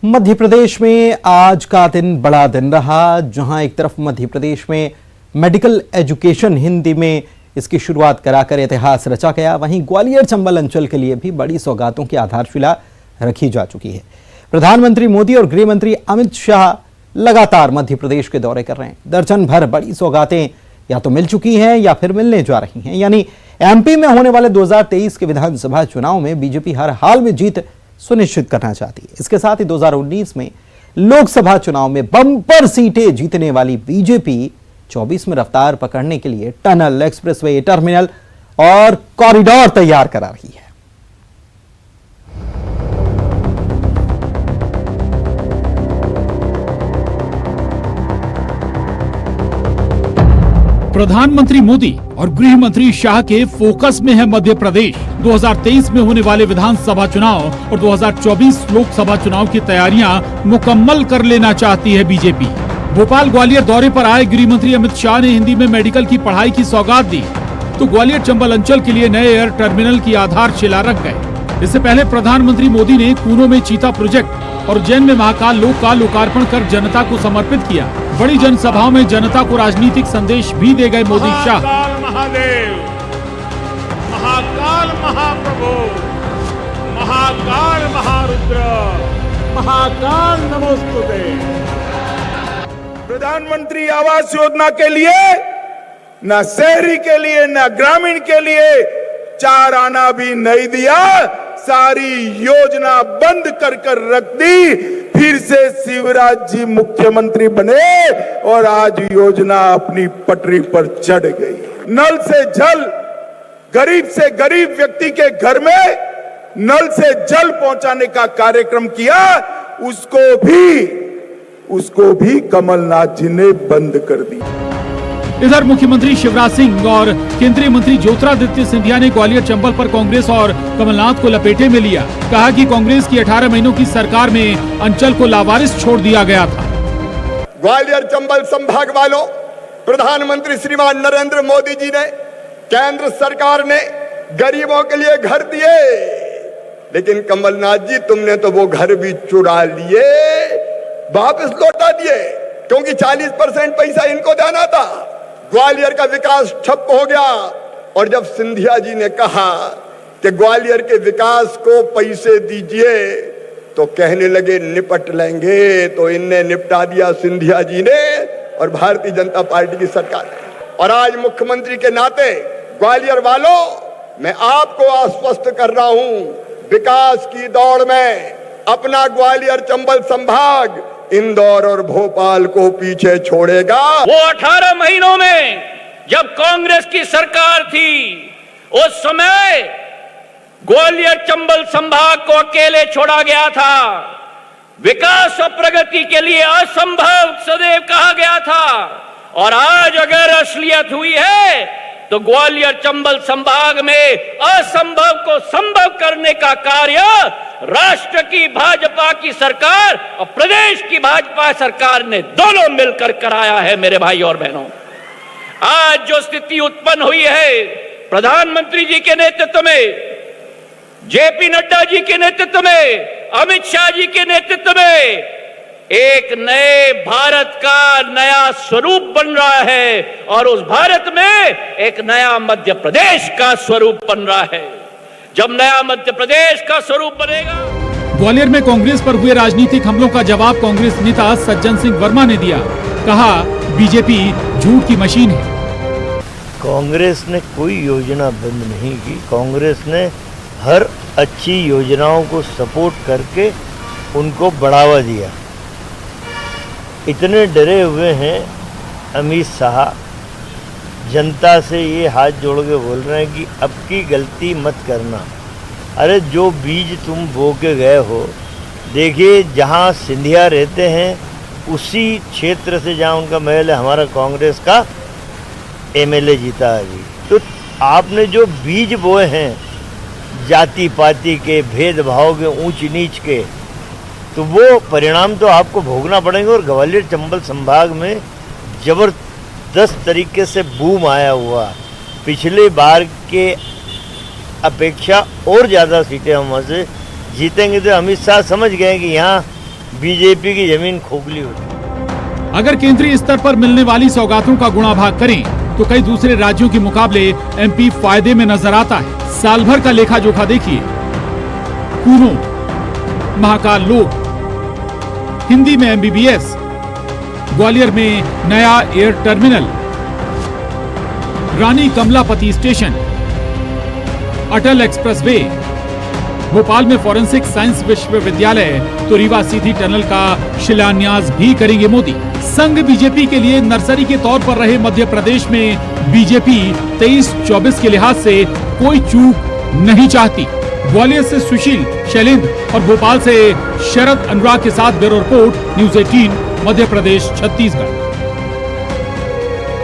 मध्य प्रदेश में आज का दिन बड़ा दिन रहा, जहां एक तरफ मध्य प्रदेश में मेडिकल एजुकेशन हिंदी में इसकी शुरुआत कराकर इतिहास रचा गया, वहीं ग्वालियर चंबल अंचल के लिए भी बड़ी सौगातों की आधारशिला रखी जा चुकी है। प्रधानमंत्री मोदी और गृह मंत्री अमित शाह लगातार मध्य प्रदेश के दौरे कर रहे हैं। दर्जन भर बड़ी सौगातें या तो मिल चुकी हैं या फिर मिलने जा रही हैं। यानी एमपी में होने वाले 2023 के विधानसभा चुनाव में बीजेपी हर हाल में जीत सुनिश्चित करना चाहती है। इसके साथ ही 2019 में लोकसभा चुनाव में बम्पर सीटें जीतने वाली बीजेपी 24 में रफ्तार पकड़ने के लिए टनल, एक्सप्रेसवे, टर्मिनल और कॉरिडोर तैयार करा रही है। प्रधानमंत्री मोदी और गृह मंत्री शाह के फोकस में है मध्य प्रदेश। 2023 में होने वाले विधानसभा चुनाव और 2024 लोकसभा चुनाव की तैयारियां मुकम्मल कर लेना चाहती है बीजेपी। भोपाल ग्वालियर दौरे पर आए गृह मंत्री अमित शाह ने हिंदी में मेडिकल की पढ़ाई की सौगात दी, तो ग्वालियर चंबल अंचल के लिए नए एयर टर्मिनल की आधारशिला रख गए। इससे पहले प्रधानमंत्री मोदी ने कूनो में चीता प्रोजेक्ट और उज्जैन में महाकाल लोक का लोकार्पण कर जनता को समर्पित किया। बड़ी जनसभाओं में जनता को राजनीतिक संदेश भी दे गए मोदी शाह। महादेव, महाकाल महाप्रभु, महाकाल महारुद्र, महाकाल नमोस्तुते। प्रधानमंत्री आवास योजना के लिए न शहरी के लिए न ग्रामीण के लिए 4 आना भी नहीं दिया, सारी योजना बंद कर रख दी। फिर से शिवराज जी मुख्यमंत्री बने और आज योजना अपनी पटरी पर चढ़ गई। नल से जल, गरीब से गरीब व्यक्ति के घर में नल से जल पहुंचाने का कार्यक्रम किया, उसको भी कमलनाथ जी ने बंद कर दिया। इधर मुख्यमंत्री शिवराज सिंह और केंद्रीय मंत्री ज्योतिरादित्य सिंधिया ने ग्वालियर चंबल पर कांग्रेस और कमलनाथ को लपेटे में लिया। कहा कि कांग्रेस की 18 महीनों की सरकार में अंचल को लावारिस छोड़ दिया गया था। ग्वालियर चंबल संभाग वालों, प्रधानमंत्री श्रीमान नरेंद्र मोदी जी ने, केंद्र सरकार ने गरीबों के लिए घर दिए, लेकिन कमलनाथ जी तुमने तो वो घर भी चुरा लिए, वापस लौटा दिए, क्योंकि 40% पैसा इनको देना था। ग्वालियर का विकास ठप हो गया और जब सिंधिया जी ने कहा कि ग्वालियर के विकास को पैसे दीजिए तो कहने लगे निपट लेंगे, तो इनने निपटा दिया सिंधिया जी ने और भारतीय जनता पार्टी की सरकार ने। और आज मुख्यमंत्री के नाते ग्वालियर वालों, मैं आपको आश्वस्त कर रहा हूं, विकास की दौड़ में अपना ग्वालियर चंबल संभाग इंदौर और भोपाल को पीछे छोड़ेगा। वो 18 महीनों में जब कांग्रेस की सरकार थी, उस समय ग्वालियर चंबल संभाग को अकेले छोड़ा गया था। विकास और प्रगति के लिए असंभव सदैव कहा गया था, और आज अगर असलियत हुई है तो ग्वालियर चंबल संभाग में असंभव को संभव करने का कार्य राष्ट्र की भाजपा की सरकार और प्रदेश की भाजपा सरकार ने दोनों मिलकर कराया है। मेरे भाई और बहनों, आज जो स्थिति उत्पन्न हुई है, प्रधानमंत्री जी के नेतृत्व में, जेपी नड्डा जी के नेतृत्व में, अमित शाह जी के नेतृत्व में एक नए भारत का नया स्वरूप बन रहा है, और उस भारत में एक नया मध्य प्रदेश का स्वरूप बन रहा है। जब नया मध्य प्रदेश का स्वरूप बनेगा। ग्वालियर में कांग्रेस पर हुए राजनीतिक हमलों का जवाब कांग्रेस नेता सज्जन सिंह वर्मा ने दिया। कहा, बीजेपी झूठ की मशीन है। कांग्रेस ने कोई योजना बंद नहीं की। कांग्रेस ने हर अच्छी योजनाओं को सपोर्ट करके उनको बढ़ावा दिया। इतने डरे हुए हैं अमित शाह, जनता से ये हाथ जोड़ के बोल रहे हैं कि अब की गलती मत करना। अरे जो बीज तुम बो के गए हो, देखिए जहाँ सिंधिया रहते हैं उसी क्षेत्र से जहाँ उनका महल है, हमारा कांग्रेस का एमएलए जीता है अभी। तो आपने जो बीज बोए हैं जाति पाति के, भेदभाव के, ऊंच नीच के, तो वो परिणाम तो आपको भोगना पड़ेंगे। और ग्वालियर चंबल संभाग में जबरदस्त तरीके से बूम आया हुआ, पिछले बार के अपेक्षा और ज़्यादा सीटें हम वहाँ से जीतेंगे। तो अमित शाह समझ गए कि यहाँ बीजेपी की जमीन खोखली होती। अगर केंद्रीय स्तर पर मिलने वाली सौगातों का गुणा भाग करें तो कई दूसरे राज्यों के मुकाबले एमपी फायदे में नजर आता है। साल भर का लेखा जोखा देखिए। कूनो, महाकाल लोक, हिंदी में एमबीबीएस, ग्वालियर में नया एयर टर्मिनल, रानी कमलापति स्टेशन, अटल एक्सप्रेसवे, भोपाल में फॉरेंसिक साइंस विश्वविद्यालय, तो रीवा सीधी टनल का शिलान्यास भी करेंगे मोदी। संघ बीजेपी के लिए नर्सरी के तौर पर रहे मध्य प्रदेश में बीजेपी 23-24 के लिहाज से कोई चूक नहीं चाहती। ग्वालियर से सुशील, शैलेंद्र और भोपाल से शरद अनुराग के साथ bureau report, news 18, Madhya Pradesh, Chhattisgarh.